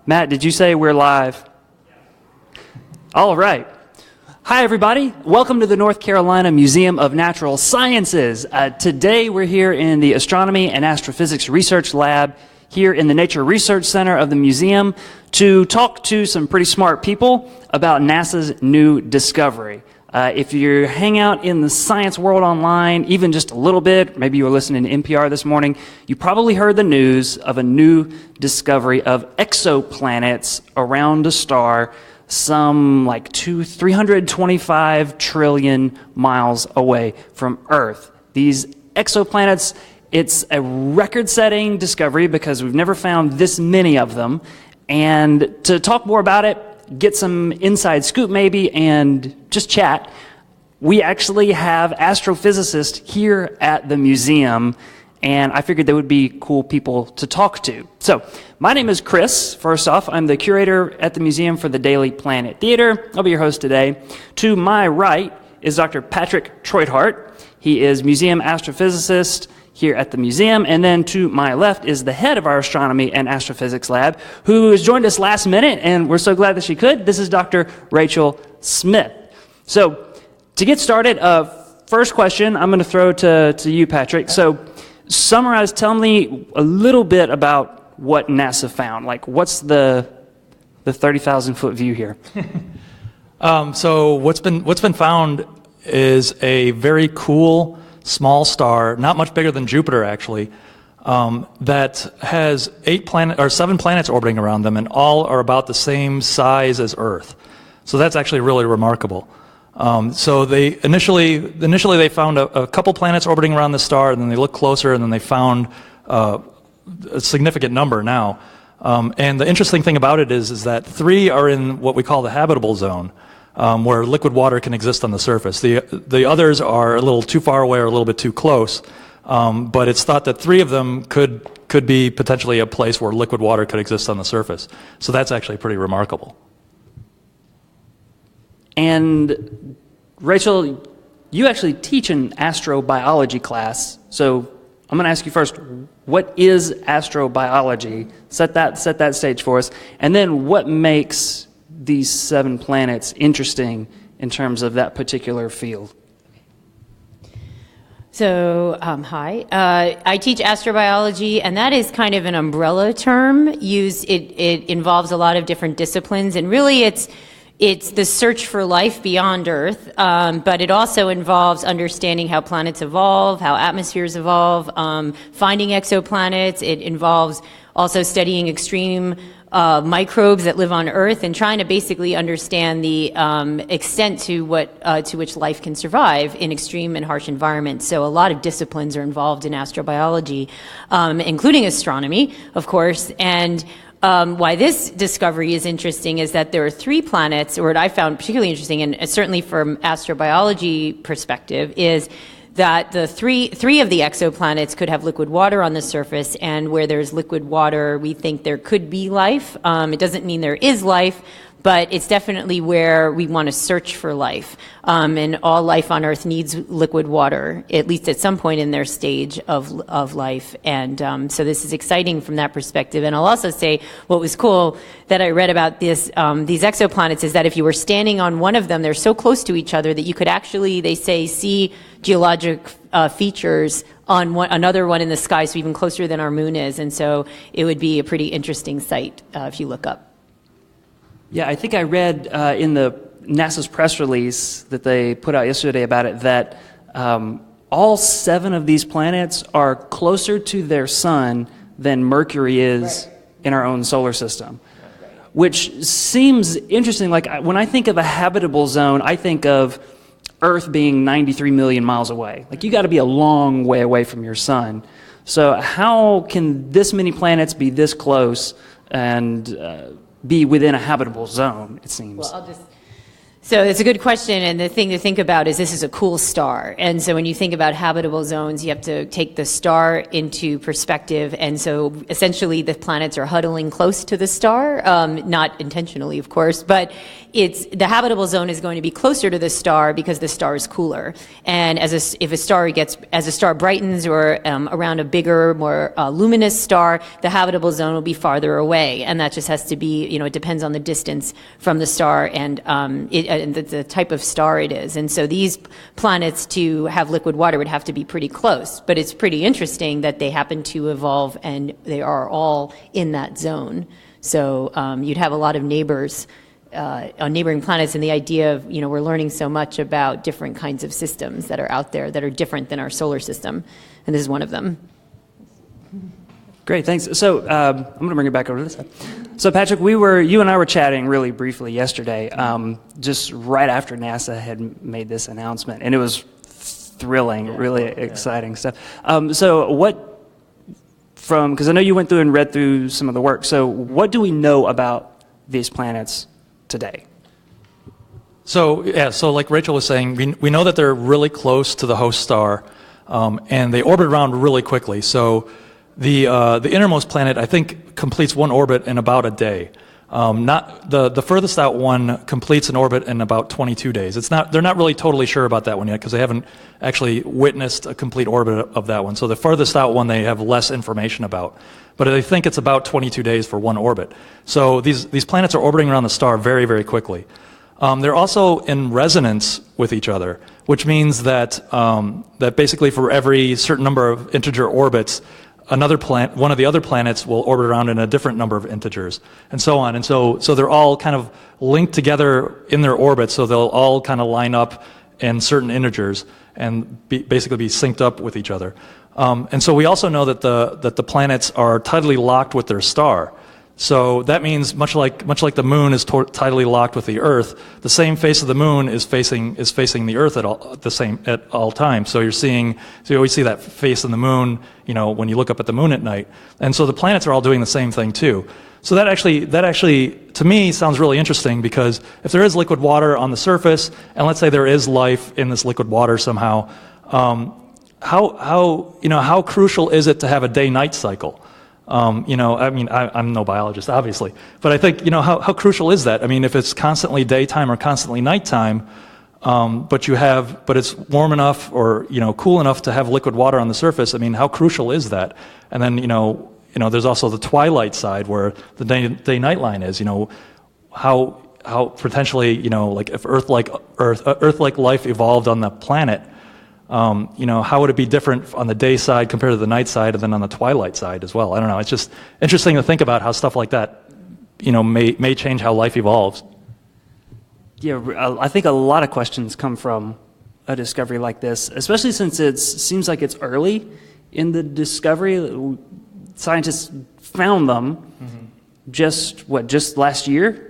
Matt, did you say we're live? All right. Hi, everybody. Welcome to the North Carolina Museum of Natural Sciences. Today, we're here in the Astronomy and Astrophysics Research Lab here in the Nature Research Center of the museum to talk to some pretty smart people about NASA's new discovery. If you hang out in the science world online, even just a little bit, maybe you were listening to NPR this morning, you probably heard the news of a new discovery of exoplanets around a star some like 325 trillion miles away from Earth. These exoplanets, it's a record-setting discovery because we've never found this many of them. And to talk more about it, get some inside scoop maybe, and just chat, we actually have astrophysicists here at the museum, and I figured they would be cool people to talk to. So, my name is Chris. First off, I'm the curator at the museum for the Daily Planet Theater. I'll be your host today. To my right is Dr. Patrick Troithart. He is museum astrophysicist here at the museum. And then to my left is the head of our astronomy and astrophysics lab, who has joined us last minute, and we're so glad that she could. This is Dr. Rachel Smith. So, to get started, first question I'm going to throw to you, Patrick. So, summarize, tell me a little bit about what NASA found. Like, what's the 30,000-foot view here? So what's been found is a very cool small star, not much bigger than Jupiter actually, that has 7 planets orbiting around them, and all are about the same size as Earth. So that's actually really remarkable. So they initially they found a couple planets orbiting around the star, and then they looked closer, and then they found a significant number now. And the interesting thing about it is that 3 are in what we call the habitable zone, where liquid water can exist on the surface. The others are a little too far away or a little bit too close, but it's thought that 3 of them could be potentially a place where liquid water could exist on the surface. So that's actually pretty remarkable. And Rachel, you actually teach an astrobiology class, so I'm going to ask you first, what is astrobiology? Set that stage for us, and then what makes these 7 planets interesting in terms of that particular field? So, hi. I teach astrobiology, and that is kind of an umbrella term. It involves a lot of different disciplines, and really it's the search for life beyond Earth, but it also involves understanding how planets evolve, how atmospheres evolve, finding exoplanets. It involves also studying extreme microbes that live on Earth and trying to basically understand the extent to which life can survive in extreme and harsh environments. So a lot of disciplines are involved in astrobiology, including astronomy, of course, and why this discovery is interesting is that there are 3 planets, or what I found particularly interesting, and certainly from astrobiology perspective, is that the three of the exoplanets could have liquid water on the surface, and where there's liquid water, we think there could be life. It doesn't mean there is life, but it's definitely where we want to search for life. And all life on Earth needs liquid water, at least at some point in their stage of life. And so this is exciting from that perspective. And I'll also say what was cool that I read about these exoplanets is that if you were standing on one of them, they're so close to each other that you could actually, they say, see geologic features on another one in the sky, so even closer than our moon is. And so it would be a pretty interesting sight if you look up. Yeah, I think I read in the NASA's press release that they put out yesterday about it that all 7 of these planets are closer to their sun than Mercury is in our own solar system, which seems interesting. Like when I think of a habitable zone, I think of Earth being 93 million miles away. Like you got to be a long way away from your sun. So how can this many planets be this close and be within a habitable zone, it seems? Well, So it's a good question, and the thing to think about is this is a cool star. And so when you think about habitable zones, you have to take the star into perspective. And so essentially the planets are huddling close to the star, not intentionally, of course, but the habitable zone is going to be closer to the star because the star is cooler. And as a star brightens or around a bigger, more luminous star, the habitable zone will be farther away. And that just has to be, it depends on the distance from the star and the type of star it is. And so these planets, to have liquid water, would have to be pretty close. But it's pretty interesting that they happen to evolve and they are all in that zone. So you'd have a lot of neighbors on neighboring planets, and the idea of, we're learning so much about different kinds of systems that are out there that are different than our solar system. And this is one of them. Great, thanks. So I'm going to bring it back over to this side. So Patrick, you and I were chatting really briefly yesterday, just right after NASA had made this announcement, and it was thrilling, really exciting stuff. Because I know you went through and read through some of the work, so what do we know about these planets today? So like Rachel was saying, we know that they're really close to the host star, and they orbit around really quickly. So the innermost planet, I think, completes one orbit in about a day. Not the furthest out one completes an orbit in about 22 days. They're not really totally sure about that one yet because they haven't actually witnessed a complete orbit of that one. So the furthest out one they have less information about. But they think it's about 22 days for one orbit. So these planets are orbiting around the star very, very quickly. They're also in resonance with each other, which means that basically for every certain number of integer orbits, one of the other planets will orbit around in a different number of integers, and so on. And so they're all kind of linked together in their orbits, so they'll all kind of line up in certain integers and basically be synced up with each other. And so we also know that the planets are tidally locked with their star. So that means much like the moon is tidally locked with the Earth, the same face of the moon is facing the Earth at all times. So you always see that face of the moon, when you look up at the moon at night. And so the planets are all doing the same thing too. So that actually to me sounds really interesting, because if there is liquid water on the surface, and let's say there is life in this liquid water somehow, how crucial is it to have a day-night cycle? I'm no biologist, obviously, but I think, how crucial is that? I mean, if it's constantly daytime or constantly nighttime, but it's warm enough or, cool enough to have liquid water on the surface, I mean, how crucial is that? And then, there's also the twilight side where the day-night line is, how potentially, like if Earth-like life evolved on the planet, how would it be different on the day side compared to the night side and then on the twilight side as well? I don't know. It's just interesting to think about how stuff like that, may change how life evolves. Yeah, I think a lot of questions come from a discovery like this, especially since it seems like it's early in the discovery. Scientists found them just last year?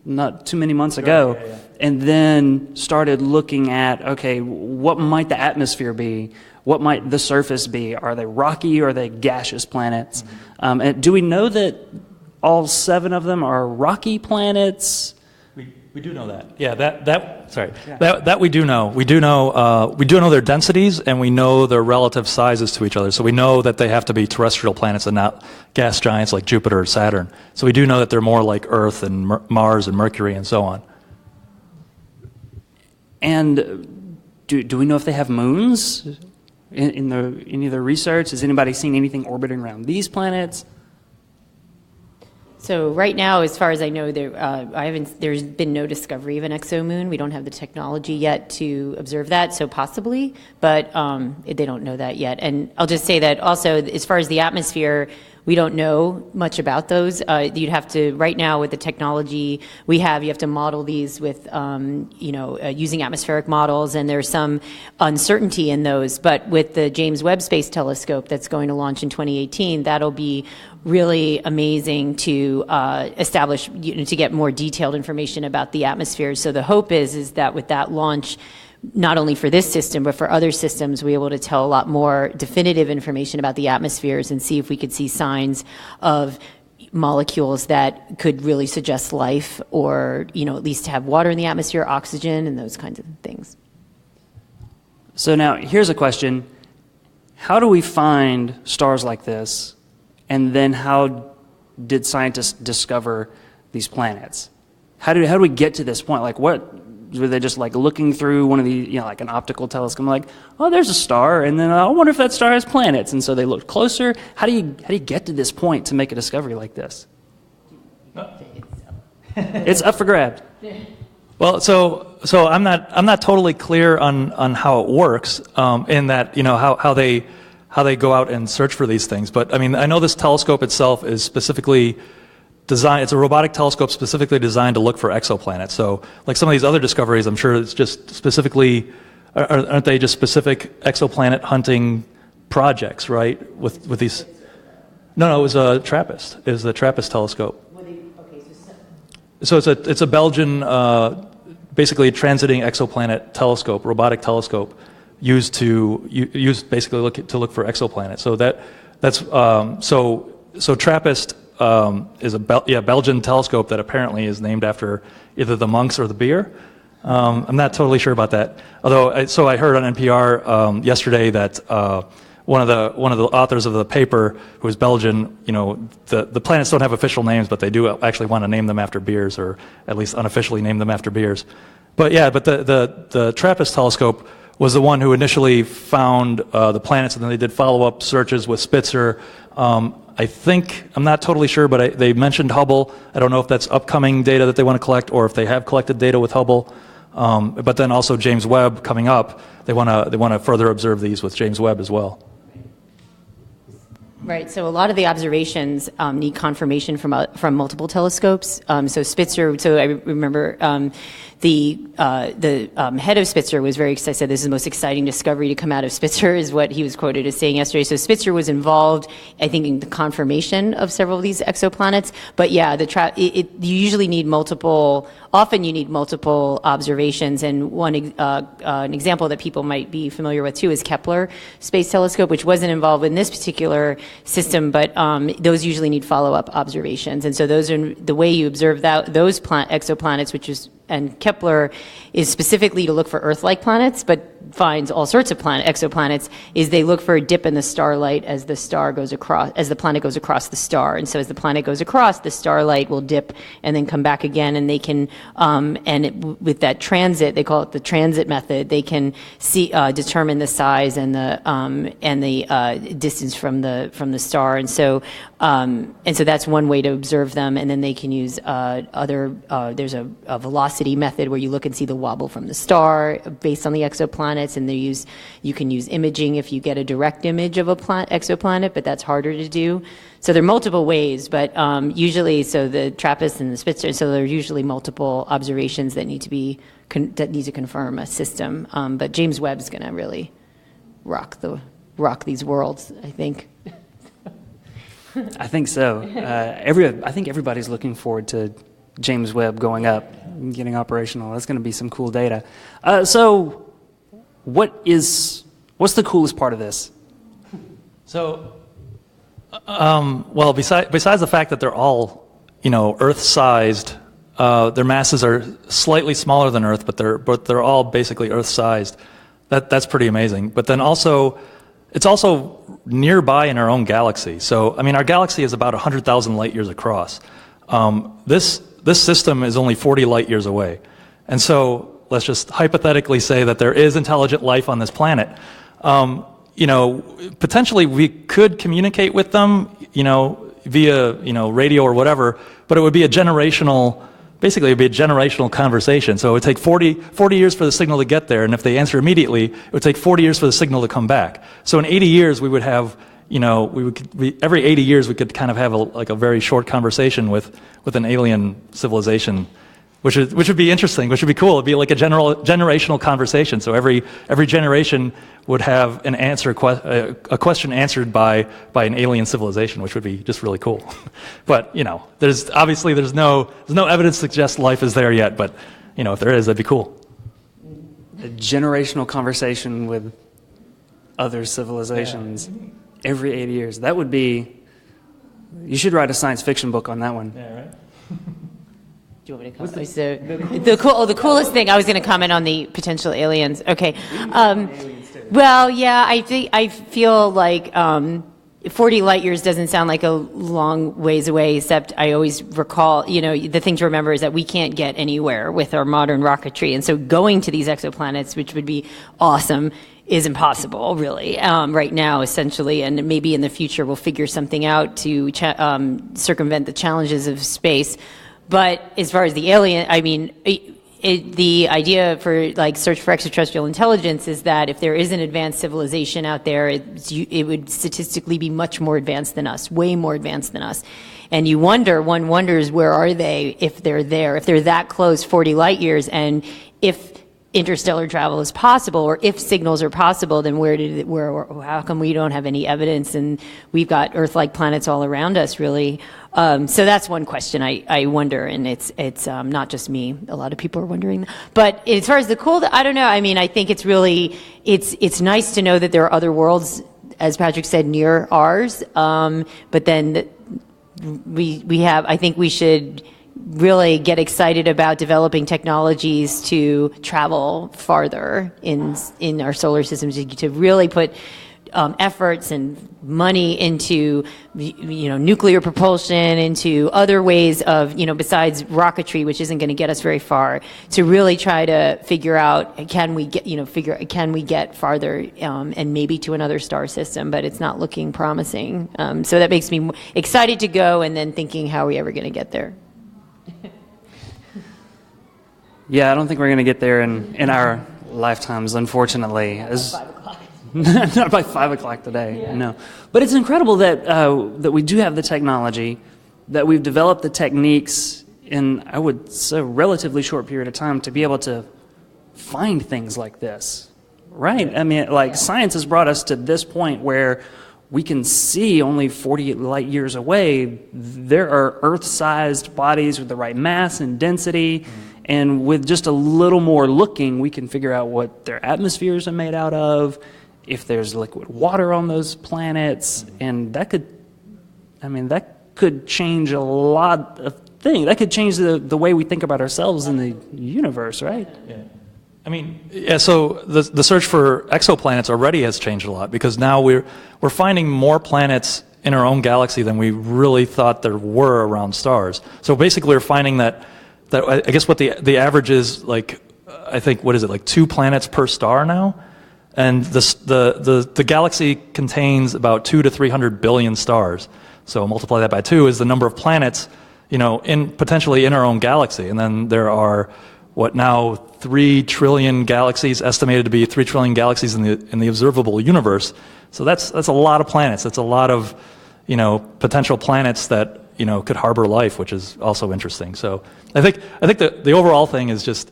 Not too many months ago, and then started looking at, okay, what might the atmosphere be? What might the surface be? Are they rocky or are they gaseous planets? And do we know that all 7 of them are rocky planets? We do know that. Yeah, that we do know. We do know their densities, and we know their relative sizes to each other. So we know that they have to be terrestrial planets and not gas giants like Jupiter or Saturn. So we do know that they're more like Earth and Mars and Mercury and so on. And do we know if they have moons in any of the research? Has anybody seen anything orbiting around these planets? So right now, as far as I know, there's been no discovery of an exomoon. We don't have the technology yet to observe that, so possibly, but they don't know that yet. And I'll just say that also, as far as the atmosphere, we don't know much about those. You'd have to, right now with the technology we have, you have to model these with, using atmospheric models, and there's some uncertainty in those. But with the James Webb Space Telescope that's going to launch in 2018, that'll be really amazing to establish, to get more detailed information about the atmosphere. So the hope is that with that launch, not only for this system, but for other systems, we're able to tell a lot more definitive information about the atmospheres and see if we could see signs of molecules that could really suggest life, or at least have water in the atmosphere, oxygen, and those kinds of things. So now here's a question. How do we find stars like this? And then how did scientists discover these planets? How do we get to this point? Like, what were they just like looking through one of the, like an optical telescope, like, oh, there's a star, and then I wonder if that star has planets, and so they looked closer. How do you get to this point to make a discovery like this? It's up for grabs. Well, so I'm not totally clear on how it works, in that how they go out and search for these things. But I mean, I know this telescope itself is specifically designed. It's a robotic telescope specifically designed to look for exoplanets. So like some of these other discoveries, I'm sure it's just specifically, aren't they just specific exoplanet hunting projects, right? With these. No, it was a TRAPPIST. It was the TRAPPIST telescope. So it's a Belgian, basically a transiting exoplanet telescope, robotic telescope, used basically to look for exoplanets. So that's so TRAPPIST is a Belgian telescope that apparently is named after either the monks or the beer. I'm not totally sure about that. Although I heard on NPR yesterday that one of the authors of the paper, who is Belgian, the planets don't have official names, but they do actually want to name them after beers, or at least unofficially name them after beers. But the TRAPPIST telescope was the one who initially found the planets, and then they did follow-up searches with Spitzer. I think, I'm not totally sure, but they mentioned Hubble. I don't know if that's upcoming data that they want to collect, or if they have collected data with Hubble. But then also James Webb coming up. They want to further observe these with James Webb as well. Right. So a lot of the observations need confirmation from multiple telescopes. So Spitzer. So I remember the head of Spitzer was very excited. Said this is the most exciting discovery to come out of Spitzer, is what he was quoted as saying yesterday. So Spitzer was involved, I think, in the confirmation of several of these exoplanets. But yeah, you usually need multiple. Often you need multiple observations, and an example that people might be familiar with too is Kepler Space Telescope, which wasn't involved in this particular system, but those usually need follow-up observations. And so those are the way you observe those exoplanets, and Kepler is specifically to look for Earth-like planets, but finds all sorts of exoplanets, is they look for a dip in the starlight as the planet goes across the star. And so as the planet goes across, the starlight will dip and then come back again, and they can, with that transit, they call it the transit method, they can determine the size and the distance from the star. And so that's one way to observe them. And then they can use there's a velocity method where you look and see the wobble from the star based on the exoplanets, and you can use imaging if you get a direct image of a exoplanet, but that's harder to do. So there are multiple ways, but usually, so the TRAPPIST and the Spitzer, so there are usually multiple observations that need to confirm a system. But James Webb's going to really rock these worlds, I think. I think so. I think everybody's looking forward to James Webb going up and getting operational. That's going to be some cool data. So what's the coolest part of this? So, well, besides the fact that they're all, Earth-sized, their masses are slightly smaller than Earth, but they're all basically Earth-sized. That's pretty amazing. But then also, it's also nearby in our own galaxy. So, I mean, our galaxy is about 100,000 light years across. This system is only 40 light years away. And so, let's just hypothetically say that there is intelligent life on this planet. Potentially we could communicate with them, via, radio or whatever, but it would be basically it'd be a generational conversation. So it would take 40 years for the signal to get there, and if they answer immediately, it would take 40 years for the signal to come back. So in 80 years we would have, every 80 years we could kind of have a very short conversation with an alien civilization, which would be interesting, which would be cool. It'd be like a generational conversation. So every generation would have a question answered by an alien civilization, which would be just really cool. But there's no evidence to suggest life is there yet. But if there is, that'd be cool. A generational conversation with other civilizations every 80 years. That would be You should write a science fiction book on that one. Yeah, right? Do you want me to comment? The coolest thing, I was going to comment on the potential aliens. Okay. Well, yeah, I feel like 40 light years doesn't sound like a long ways away, except I always recall, the thing to remember is that we can't get anywhere with our modern rocketry. And so going to these exoplanets, which would be awesome, is impossible, really, right now, essentially. And maybe in the future we'll figure something out to circumvent the challenges of space. But as far as the alien, I mean, the idea for search for extraterrestrial intelligence is that if there is an advanced civilization out there, it would statistically be much more advanced than us, way more advanced than us. And one wonders where are they if they're there, if they're that close, 40 light years, and if interstellar travel is possible, or if signals are possible, then how come we don't have any evidence and we've got Earth-like planets all around us, really? So that's one question I wonder, and it's not just me. A lot of people are wondering. But as far as the cool, I don't know. I mean, I think it's really, it's nice to know that there are other worlds, as Patrick said, near ours. But then I think we should really get excited about developing technologies to travel farther in our solar systems, to really put efforts and money into nuclear propulsion, into other ways of besides rocketry, which isn't going to get us very far, to really try to figure out can we get farther and maybe to another star system, but it's not looking promising. So that makes me excited to go, and then thinking, how are we ever going to get there? Yeah, I don't think we're going to get there in our lifetimes, unfortunately. Not by 5 o'clock today, yeah. No. But it's incredible that we do have the technology, that we've developed the techniques in, I would say, a relatively short period of time to be able to find things like this, right? I mean, science has brought us to this point where we can see only 40 light years away. There are Earth-sized bodies with the right mass and density, and with just a little more looking, we can figure out what their atmospheres are made out of, if there's liquid water on those planets, and that could change a lot of things. That could change the way we think about ourselves in the universe, right? Yeah. I mean, yeah, so the search for exoplanets already has changed a lot, because now we're finding more planets in our own galaxy than we really thought there were around stars. So basically we're finding that I guess what the average is, I think, what is it, 2 planets per star now? And the galaxy contains about 200 to 300 billion stars. So multiply that by 2 is the number of planets, potentially in our own galaxy. And then there are, 3 trillion galaxies, estimated to be 3 trillion galaxies in the observable universe. So that's a lot of planets. That's a lot of, potential planets that, could harbor life, which is also interesting. So I think the overall thing is just,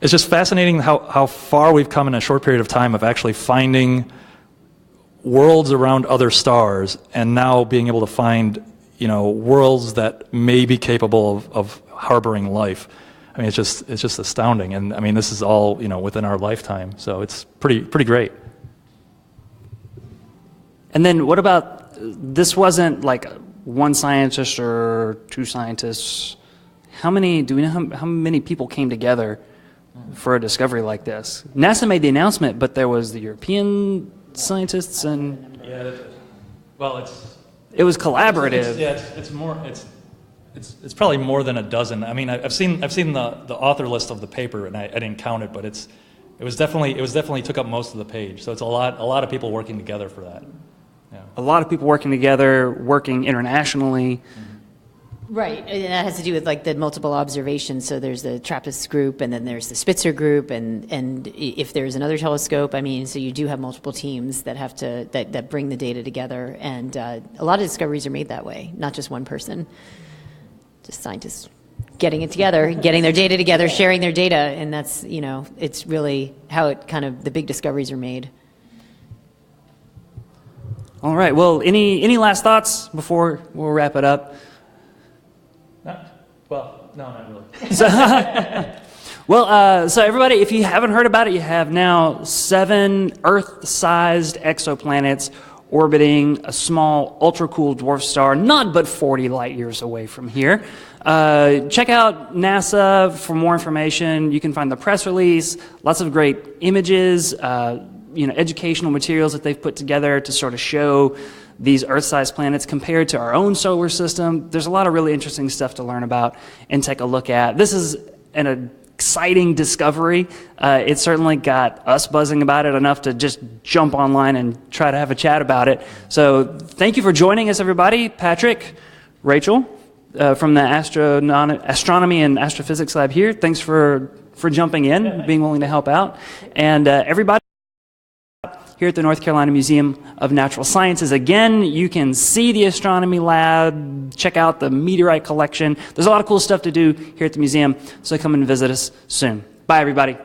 it's just fascinating how far we've come in a short period of time of actually finding worlds around other stars, and now being able to find, worlds that may be capable of harboring life. I mean, it's just astounding. And I mean, this is all, within our lifetime. So it's pretty great. And then what about, this wasn't one scientist or 2 scientists. Do we know how many people came together for a discovery like this? NASA made the announcement, but there was the European scientists and... Yeah, well, it was collaborative. It's probably more than a dozen. I mean, I've seen the author list of the paper, and I didn't count it, but it was definitely took up most of the page. So it's a lot of people working together for that. Yeah. A lot of people working together, working internationally. Mm-hmm. Right, and that has to do with the multiple observations. So there's the TRAPPIST group, and then there's the Spitzer group, and if there's another telescope, I mean, so you do have multiple teams that have to that bring the data together, and a lot of discoveries are made that way, not just one person, just scientists getting it together, getting their data together, sharing their data, and that's it's really how the big discoveries are made. All right. Well, any last thoughts before we'll wrap it up? Well, no, not really. So everybody, if you haven't heard about it, you have now 7 Earth-sized exoplanets orbiting a small ultra-cool dwarf star not but 40 light years away from here. Check out NASA for more information. You can find the press release, lots of great images, educational materials that they've put together to sort of show these Earth-sized planets compared to our own solar system. There's a lot of really interesting stuff to learn about and take a look at. This is an exciting discovery. It certainly got us buzzing about it enough to just jump online and try to have a chat about it. So thank you for joining us, everybody. Patrick, Rachel, from the Astronomy and Astrophysics Lab here, thanks for jumping in, being willing to help out. And everybody here at the North Carolina Museum of Natural Sciences. Again, you can see the astronomy lab, check out the meteorite collection. There's a lot of cool stuff to do here at the museum, so come and visit us soon. Bye, everybody.